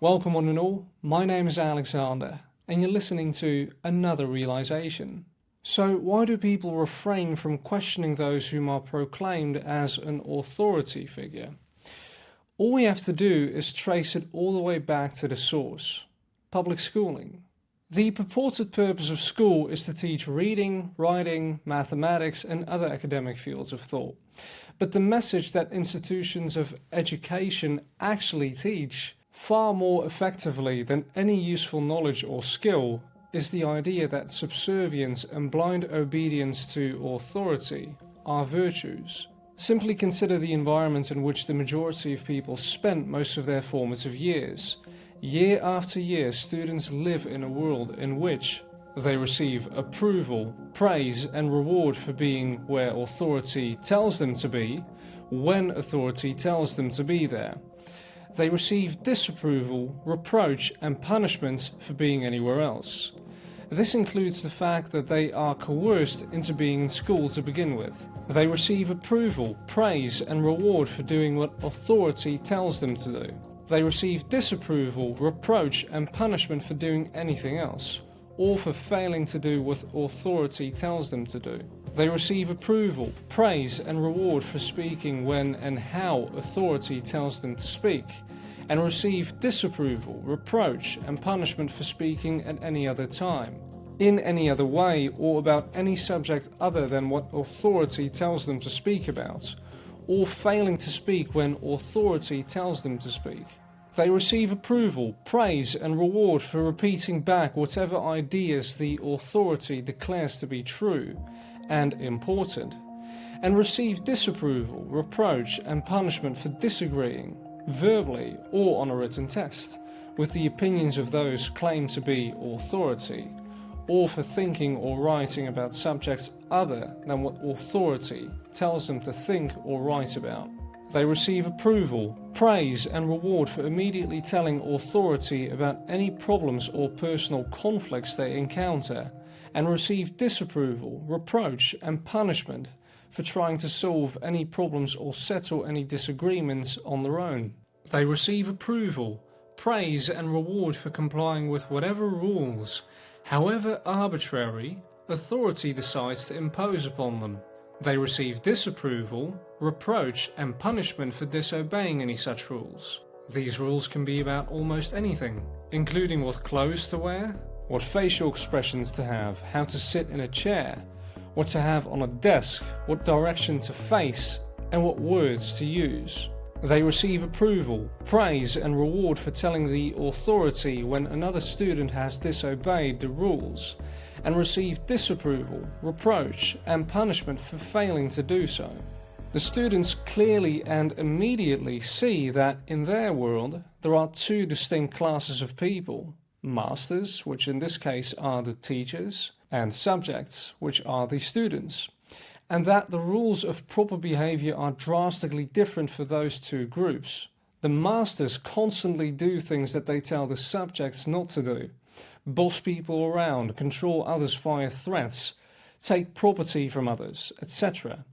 Welcome one and all, my name is Alexander, and you're listening to another realization. So why do people refrain from questioning those whom are proclaimed as an authority figure? All we have to do is trace it all the way back to the source: public schooling. The purported purpose of school is to teach reading, writing, mathematics and other academic fields of thought. But the message that institutions of education actually teach far more effectively than any useful knowledge or skill is the idea that subservience and blind obedience to authority are virtues. Simply consider the environment in which the majority of people spent most of their formative years. Year after year, students live in a world in which they receive approval, praise and reward for being where authority tells them to be, when authority tells them to be there. They receive disapproval, reproach and punishment for being anywhere else. This includes the fact that they are coerced into being in school to begin with. They receive approval, praise and reward for doing what authority tells them to do. They receive disapproval, reproach and punishment for doing anything else, or for failing to do what authority tells them to do. They receive approval, praise and reward for speaking when and how authority tells them to speak, and receive disapproval, reproach and punishment for speaking at any other time, in any other way, or about any subject other than what authority tells them to speak about, or failing to speak when authority tells them to speak. They receive approval, praise and reward for repeating back whatever ideas the authority declares to be true and important, and receive disapproval, reproach and punishment for disagreeing, verbally or on a written test, with the opinions of those claimed to be authority, or for thinking or writing about subjects other than what authority tells them to think or write about. They receive approval, praise and reward for immediately telling authority about any problems or personal conflicts they encounter, and receive disapproval, reproach and punishment for trying to solve any problems or settle any disagreements on their own. They receive approval, praise and reward for complying with whatever rules, however arbitrary, authority decides to impose upon them. They receive disapproval, reproach and punishment for disobeying any such rules. These rules can be about almost anything, including what clothes to wear, what facial expressions to have, how to sit in a chair, what to have on a desk, what direction to face, and what words to use. They receive approval, praise and reward for telling the authority when another student has disobeyed the rules, and receive disapproval, reproach and punishment for failing to do so. The students clearly and immediately see that in their world there are two distinct classes of people: masters, which in this case are the teachers, and subjects, which are the students, and that the rules of proper behavior are drastically different for those two groups. The masters constantly do things that they tell the subjects not to do, boss people around, control others via threats, take property from others, etc.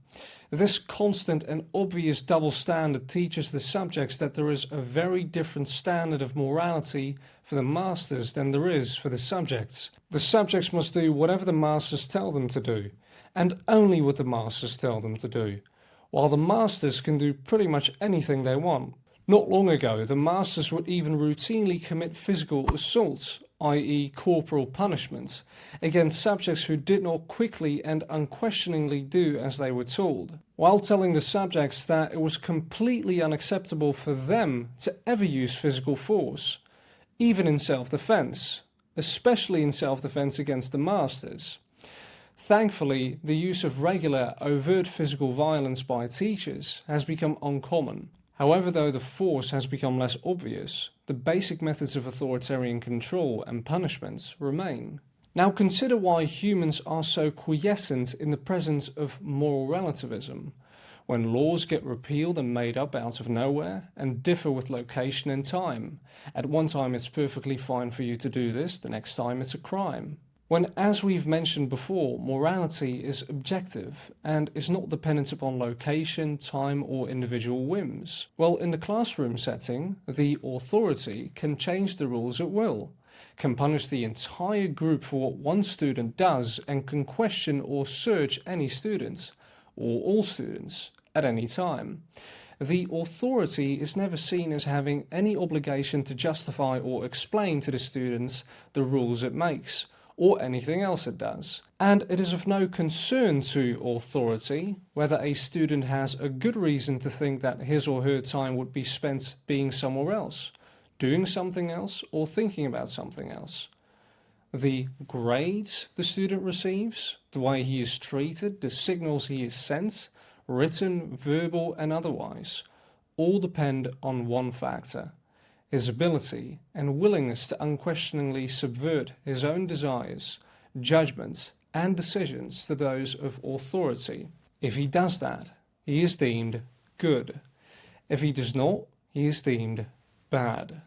This constant and obvious double standard teaches the subjects that there is a very different standard of morality for the masters than there is for the subjects. The subjects must do whatever the masters tell them to do, and only what the masters tell them to do, while the masters can do pretty much anything they want. Not long ago, the masters would even routinely commit physical assaults, i.e. corporal punishment, against subjects who did not quickly and unquestioningly do as they were told, while telling the subjects that it was completely unacceptable for them to ever use physical force, even in self-defense, especially in self-defense against the masters. Thankfully, the use of regular, overt physical violence by teachers has become uncommon. However, though the force has become less obvious, the basic methods of authoritarian control and punishment remain. Now consider why humans are so quiescent in the presence of moral relativism, when laws get repealed and made up out of nowhere and differ with location and time. At one time it's perfectly fine for you to do this, the next time it's a crime. when, as we've mentioned before, morality is objective and is not dependent upon location, time, or individual whims? Well, in the classroom setting, the authority can change the rules at will, can punish the entire group for what one student does, and can question or search any student, or all students, at any time. The authority is never seen as having any obligation to justify or explain to the students the rules it makes, or anything else it does. And it is of no concern to authority whether a student has a good reason to think that his or her time would be spent being somewhere else, doing something else, or thinking about something else. The grades the student receives, the way he is treated, the signals he is sent, written, verbal, and otherwise, all depend on one factor: his ability and willingness to unquestioningly subvert his own desires, judgments, and decisions to those of authority. If he does that, he is deemed good. If he does not, he is deemed bad.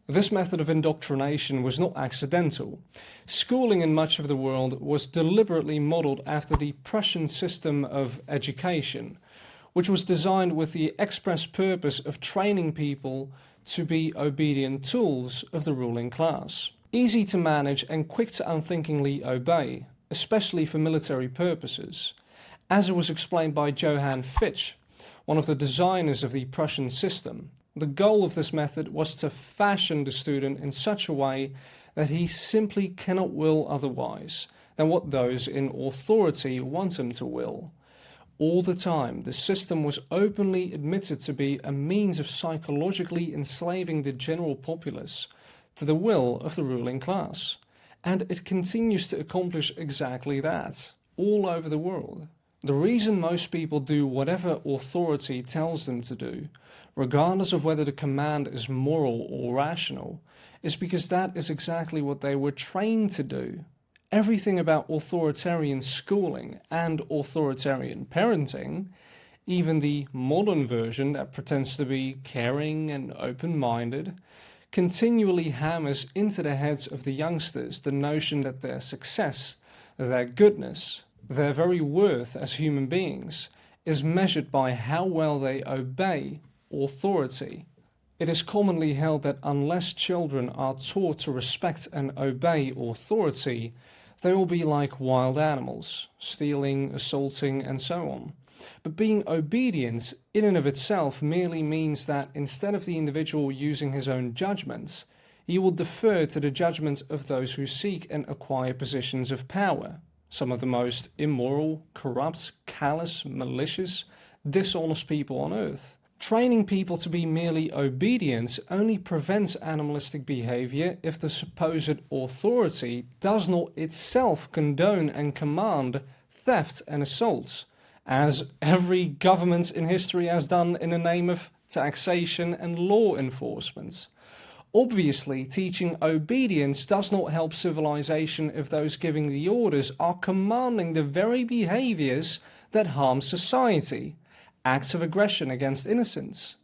This method of indoctrination was not accidental. Schooling in much of the world was deliberately modelled after the Prussian system of education, which was designed with the express purpose of training people to be obedient tools of the ruling class. Easy to manage and quick to unthinkingly obey, especially for military purposes. As it was explained by Johann Fichte, one of the designers of the Prussian system, the goal of this method was to fashion the student in such a way that he simply cannot will otherwise than what those in authority want him to will. All the time, the system was openly admitted to be a means of psychologically enslaving the general populace to the will of the ruling class. And it continues to accomplish exactly that, all over the world. The reason most people do whatever authority tells them to do, regardless of whether the command is moral or rational, is because that is exactly what they were trained to do. Everything about authoritarian schooling and authoritarian parenting, even the modern version that pretends to be caring and open-minded, continually hammers into the heads of the youngsters the notion that their success, their goodness, their very worth as human beings is measured by how well they obey authority. It is commonly held that unless children are taught to respect and obey authority, they will be like wild animals, stealing, assaulting, and so on. But being obedient in and of itself merely means that instead of the individual using his own judgments, he will defer to the judgments of those who seek and acquire positions of power. Some of the most immoral, corrupt, callous, malicious, dishonest people on earth. Training people to be merely obedient only prevents animalistic behavior if the supposed authority does not itself condone and command theft and assault, as every government in history has done in the name of taxation and law enforcement. Obviously, teaching obedience does not help civilization if those giving the orders are commanding the very behaviors that harm society, acts of aggression against innocents.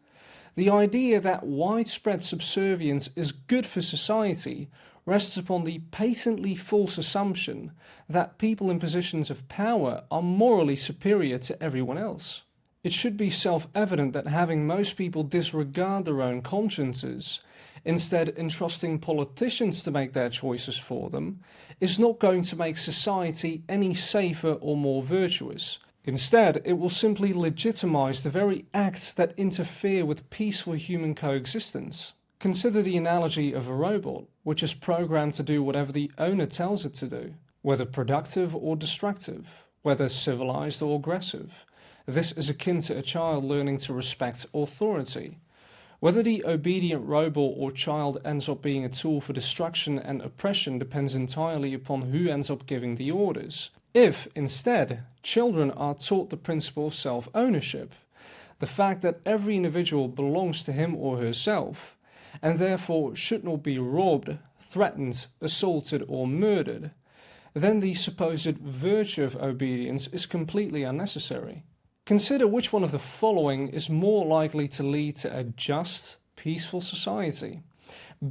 The idea that widespread subservience is good for society rests upon the patently false assumption that people in positions of power are morally superior to everyone else. It should be self-evident that having most people disregard their own consciences, instead entrusting politicians to make their choices for them, is not going to make society any safer or more virtuous. Instead, it will simply legitimize the very acts that interfere with peaceful human coexistence. Consider the analogy of a robot, which is programmed to do whatever the owner tells it to do, whether productive or destructive, whether civilized or aggressive. This is akin to a child learning to respect authority. Whether the obedient robot or child ends up being a tool for destruction and oppression depends entirely upon who ends up giving the orders. If, instead, children are taught the principle of self-ownership, the fact that every individual belongs to him or herself, and therefore should not be robbed, threatened, assaulted, or murdered, then the supposed virtue of obedience is completely unnecessary. Consider which one of the following is more likely to lead to a just, peaceful society.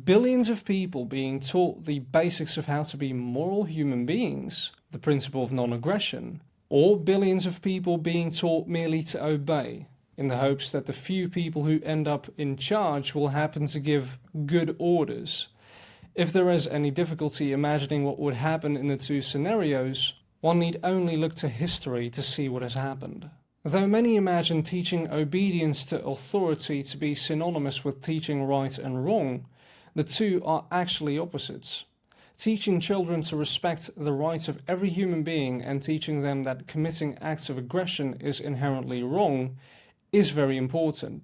Billions of people being taught the basics of how to be moral human beings, the principle of non-aggression, or billions of people being taught merely to obey, in the hopes that the few people who end up in charge will happen to give good orders. If there is any difficulty imagining what would happen in the two scenarios, one need only look to history to see what has happened. Though many imagine teaching obedience to authority to be synonymous with teaching right and wrong, the two are actually opposites. Teaching children to respect the rights of every human being and teaching them that committing acts of aggression is inherently wrong is very important.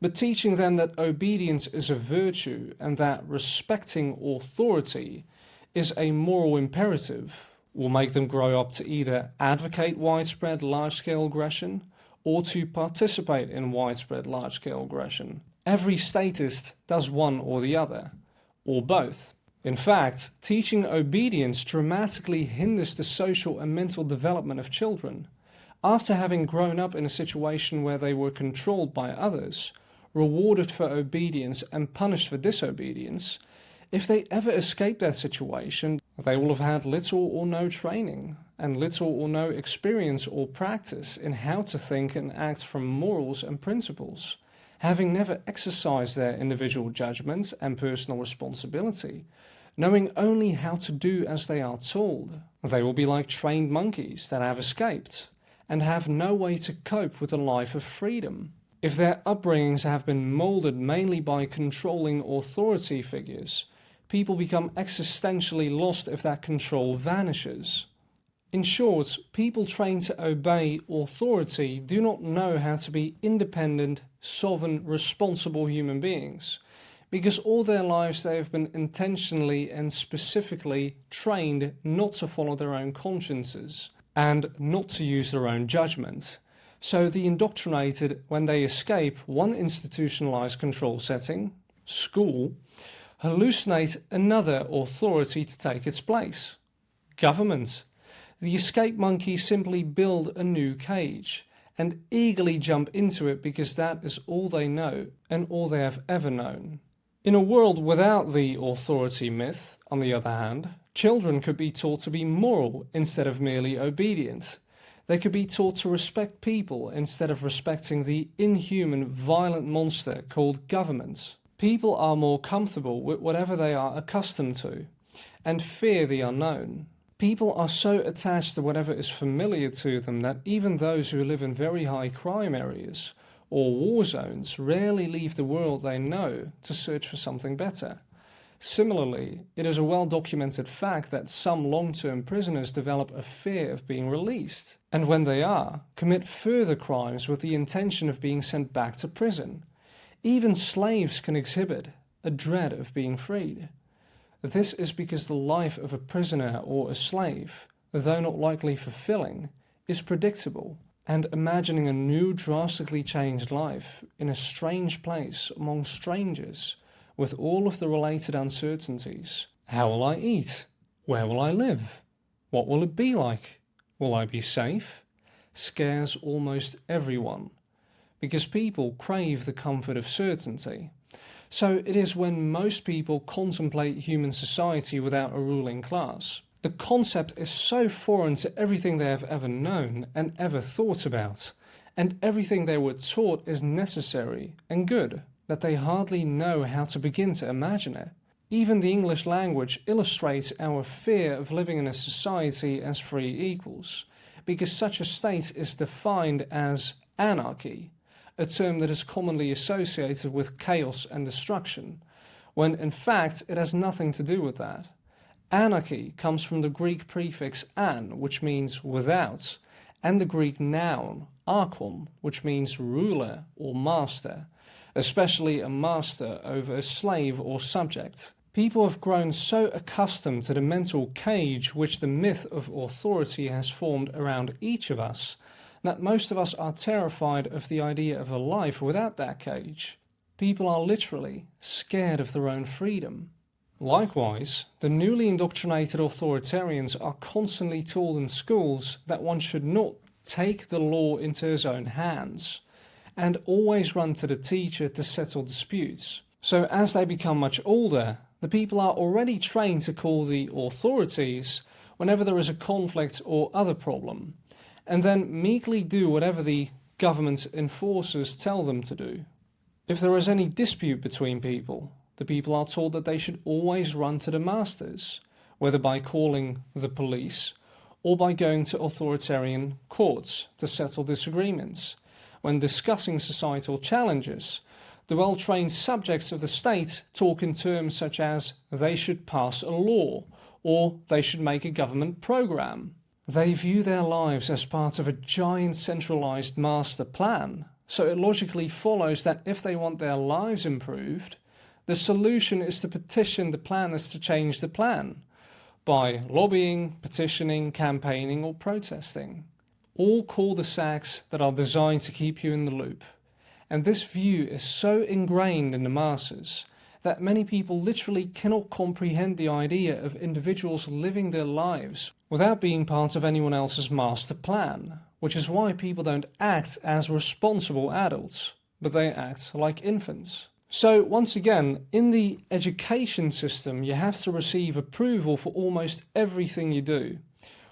But teaching them that obedience is a virtue and that respecting authority is a moral imperative will make them grow up to either advocate widespread large-scale aggression or to participate in widespread large-scale aggression. Every statist does one or the other, or both. In fact, teaching obedience dramatically hinders the social and mental development of children. After having grown up in a situation where they were controlled by others, rewarded for obedience and punished for disobedience, if they ever escape that situation, they will have had little or no training and little or no experience or practice in how to think and act from morals and principles. Having never exercised their individual judgment and personal responsibility, knowing only how to do as they are told, they will be like trained monkeys that have escaped and have no way to cope with a life of freedom. If their upbringings have been molded mainly by controlling authority figures, people become existentially lost if that control vanishes. In short, people trained to obey authority do not know how to be independent, sovereign, responsible human beings, because all their lives they have been intentionally and specifically trained not to follow their own consciences and not to use their own judgment. So the indoctrinated, when they escape one institutionalized control setting, school, hallucinate another authority to take its place, government. The escape monkeys simply build a new cage and eagerly jump into it because that is all they know and all they have ever known. In a world without the authority myth, on the other hand, children could be taught to be moral instead of merely obedient. They could be taught to respect people instead of respecting the inhuman, violent monster called government. People are more comfortable with whatever they are accustomed to and fear the unknown. People are so attached to whatever is familiar to them that even those who live in very high crime areas or war zones rarely leave the world they know to search for something better. Similarly, it is a well-documented fact that some long-term prisoners develop a fear of being released, and when they are, commit further crimes with the intention of being sent back to prison. Even slaves can exhibit a dread of being freed. This is because the life of a prisoner or a slave, though not likely fulfilling, is predictable, and imagining a new drastically changed life in a strange place among strangers with all of the related uncertainties. How will I eat? Where will I live? What will it be like? Will I be safe? Scares almost everyone, because people crave the comfort of certainty. So it is when most people contemplate human society without a ruling class. The concept is so foreign to everything they have ever known and ever thought about, and everything they were taught is necessary and good, that they hardly know how to begin to imagine it. Even the English language illustrates our fear of living in a society as free equals, because such a state is defined as anarchy, a term that is commonly associated with chaos and destruction, when in fact it has nothing to do with that. Anarchy comes from the Greek prefix an, which means without, and the Greek noun archon, which means ruler or master, especially a master over a slave or subject. People have grown so accustomed to the mental cage which the myth of authority has formed around each of us, that most of us are terrified of the idea of a life without that cage. People are literally scared of their own freedom. Likewise, the newly indoctrinated authoritarians are constantly told in schools that one should not take the law into his own hands, and always run to the teacher to settle disputes. So as they become much older, the people are already trained to call the authorities whenever there is a conflict or other problem, and then meekly do whatever the government enforcers tell them to do. If there is any dispute between people, the people are told that they should always run to the masters, whether by calling the police or by going to authoritarian courts to settle disagreements. When discussing societal challenges, the well-trained subjects of the state talk in terms such as they should pass a law or they should make a government program. They view their lives as part of a giant centralized master plan, so it logically follows that if they want their lives improved, the solution is to petition the planners to change the plan by lobbying, petitioning, campaigning or protesting. All cul-de-sacs that are designed to keep you in the loop. And this view is so ingrained in the masses that many people literally cannot comprehend the idea of individuals living their lives without being part of anyone else's master plan, which is why people don't act as responsible adults, but they act like infants. So once again, in the education system, you have to receive approval for almost everything you do.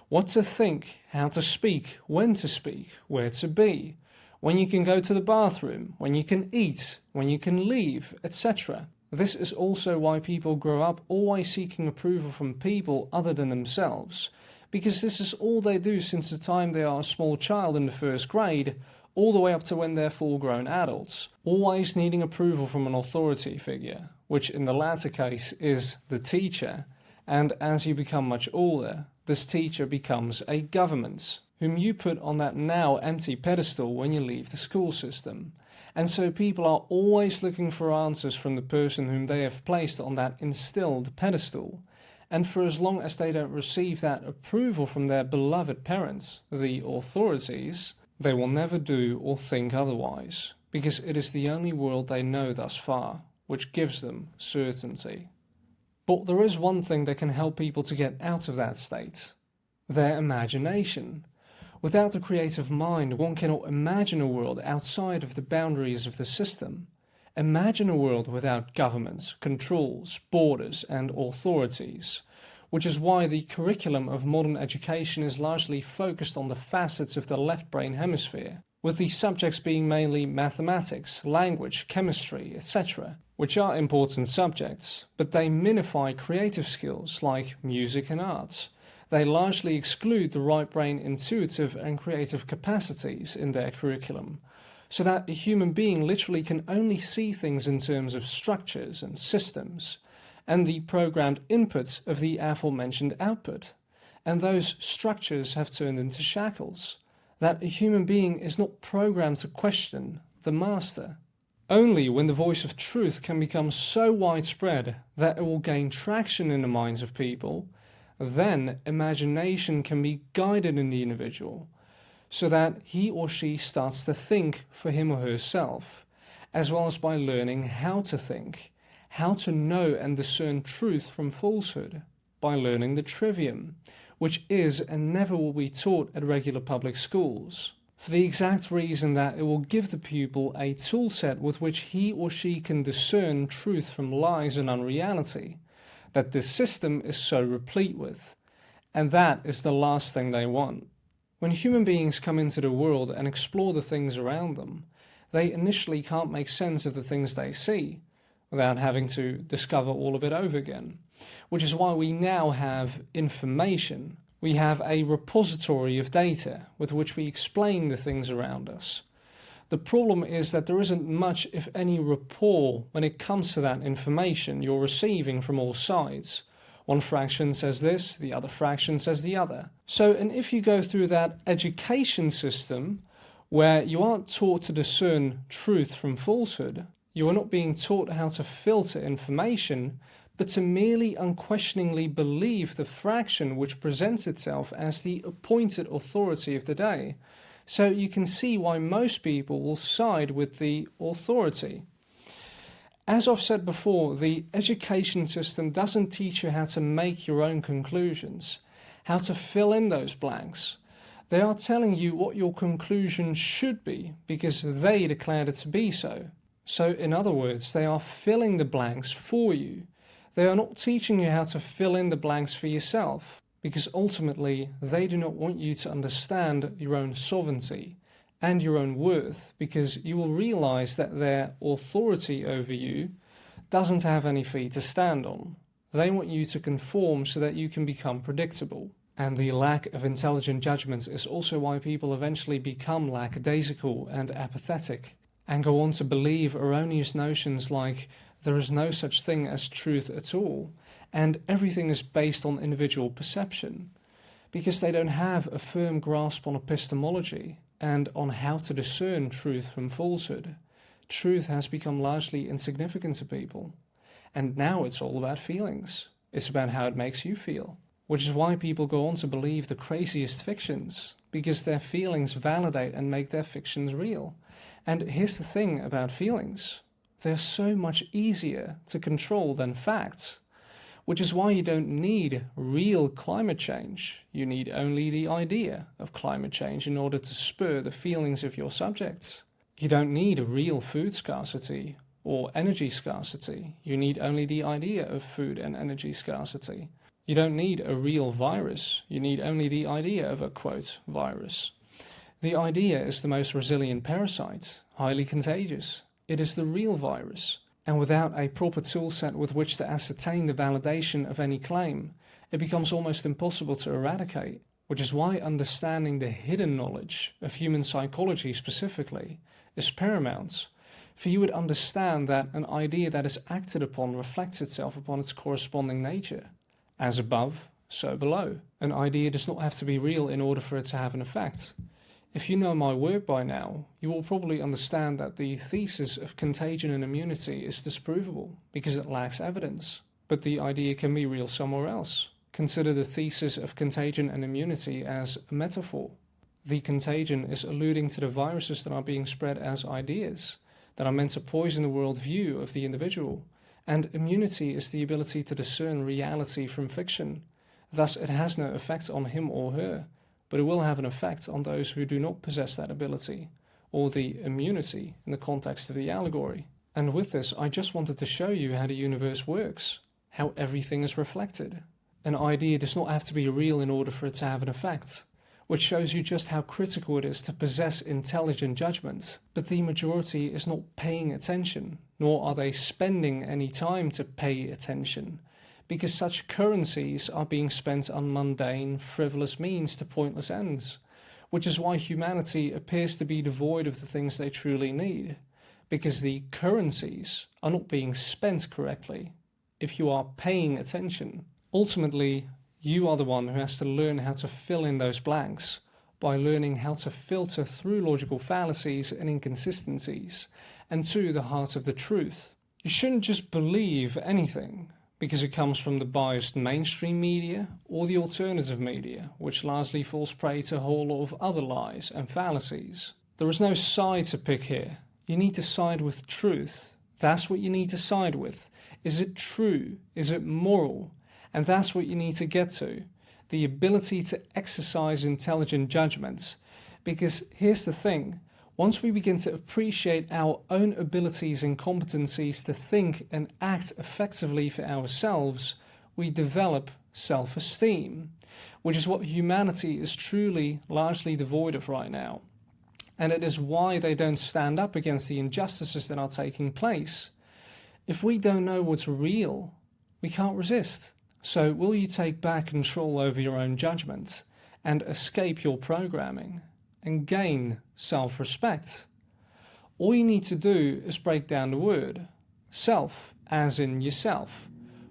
What to think, how to speak, when to speak, where to be, when you can go to the bathroom, when you can eat, when you can leave, etc. This is also why people grow up always seeking approval from people other than themselves, because this is all they do since the time they are a small child in the first grade, all the way up to when they're full-grown adults, always needing approval from an authority figure, which in the latter case is the teacher, and as you become much older, this teacher becomes a government, whom you put on that now empty pedestal when you leave the school system. And so people are always looking for answers from the person whom they have placed on that instilled pedestal. And for as long as they don't receive that approval from their beloved parents, the authorities, they will never do or think otherwise, because it is the only world they know thus far, which gives them certainty. But there is one thing that can help people to get out of that state: their imagination. Without the creative mind, one cannot imagine a world outside of the boundaries of the system. Imagine a world without governments, controls, borders and authorities, which is why the curriculum of modern education is largely focused on the facets of the left brain hemisphere, with the subjects being mainly mathematics, language, chemistry, etc., which are important subjects, but they minify creative skills like music and arts. They largely exclude the right brain intuitive and creative capacities in their curriculum, so that a human being literally can only see things in terms of structures and systems, and the programmed inputs of the aforementioned output. And those structures have turned into shackles, that a human being is not programmed to question the master. Only when the voice of truth can become so widespread that it will gain traction in the minds of people, then imagination can be guided in the individual, so that he or she starts to think for him or herself, as well as by learning how to think, how to know and discern truth from falsehood, by learning the trivium, which is and never will be taught at regular public schools, for the exact reason that it will give the pupil a tool set with which he or she can discern truth from lies and unreality, that this system is so replete with, and that is the last thing they want. When human beings come into the world and explore the things around them, they initially can't make sense of the things they see, without having to discover all of it over again, which is why we now have information. We have a repository of data with which we explain the things around us. The problem is that there isn't much, if any, rapport when it comes to that information you're receiving from all sides. One fraction says this, the other fraction says the other. So, and if you go through that education system where you aren't taught to discern truth from falsehood, you are not being taught how to filter information, but to merely unquestioningly believe the fraction which presents itself as the appointed authority of the day. So you can see why most people will side with the authority. As I've said before, the education system doesn't teach you how to make your own conclusions, how to fill in those blanks. They are telling you what your conclusion should be because they declared it to be so. So in other words, they are filling the blanks for you. They are not teaching you how to fill in the blanks for yourself, because ultimately they do not want you to understand your own sovereignty and your own worth, because you will realize that their authority over you doesn't have any feet to stand on. They want you to conform so that you can become predictable. And the lack of intelligent judgment is also why people eventually become lackadaisical and apathetic, and go on to believe erroneous notions like there is no such thing as truth at all, and everything is based on individual perception, because they don't have a firm grasp on epistemology and on how to discern truth from falsehood. Truth has become largely insignificant to people, and now it's all about feelings. It's about how it makes you feel, which is why people go on to believe the craziest fictions, because their feelings validate and make their fictions real. And here's the thing about feelings. They're so much easier to control than facts, which is why you don't need real climate change. You need only the idea of climate change in order to spur the feelings of your subjects. You don't need real food scarcity or energy scarcity. You need only the idea of food and energy scarcity. You don't need a real virus. You need only the idea of a, quote, virus. The idea is the most resilient parasite, highly contagious. It is the real virus. And without a proper toolset with which to ascertain the validation of any claim, it becomes almost impossible to eradicate, which is why understanding the hidden knowledge of human psychology specifically is paramount. For you would understand that an idea that is acted upon reflects itself upon its corresponding nature. As above, so below. An idea does not have to be real in order for it to have an effect. If you know my work by now, you will probably understand that the thesis of contagion and immunity is disprovable because it lacks evidence. But the idea can be real somewhere else. Consider the thesis of contagion and immunity as a metaphor. The contagion is alluding to the viruses that are being spread as ideas, that are meant to poison the worldview of the individual. And immunity is the ability to discern reality from fiction. Thus, it has no effect on him or her, but it will have an effect on those who do not possess that ability, or the immunity in the context of the allegory. And with this, I just wanted to show you how the universe works, how everything is reflected. An idea does not have to be real in order for it to have an effect, which shows you just how critical it is to possess intelligent judgment. But the majority is not paying attention, nor are they spending any time to pay attention, because such currencies are being spent on mundane, frivolous means to pointless ends, which is why humanity appears to be devoid of the things they truly need, because the currencies are not being spent correctly. If you are paying attention, ultimately, you are the one who has to learn how to fill in those blanks by learning how to filter through logical fallacies and inconsistencies and to the heart of the truth. You shouldn't just believe anything because it comes from the biased mainstream media or the alternative media, which largely falls prey to a whole lot of other lies and fallacies. There is no side to pick here. You need to side with truth. That's what you need to side with. Is it true? Is it moral? And that's what you need to get to. The ability to exercise intelligent judgment. Because here's the thing. Once we begin to appreciate our own abilities and competencies to think and act effectively for ourselves, we develop self-esteem, which is what humanity is truly largely devoid of right now. And it is why they don't stand up against the injustices that are taking place. If we don't know what's real, we can't resist. So will you take back control over your own judgment and escape your programming and gain self-respect? All you need to do is break down the word. Self, as in yourself.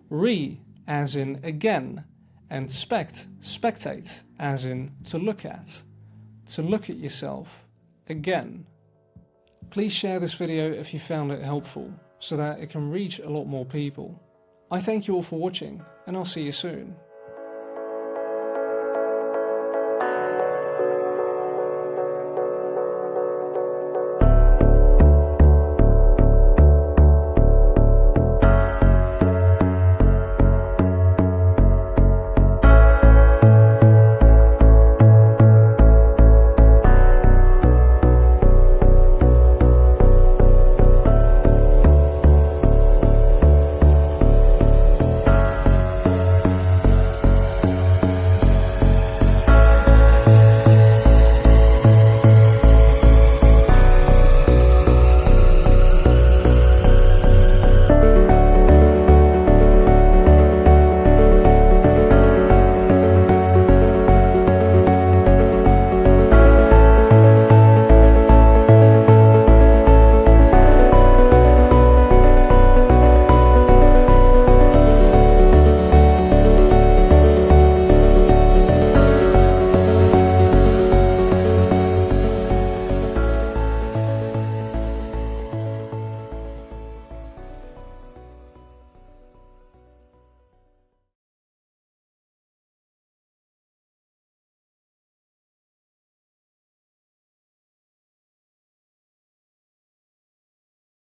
Re, as in again. And spectate, as in to look at. To look at yourself again. Please share this video if you found it helpful, so that it can reach a lot more people. I thank you all for watching, and I'll see you soon.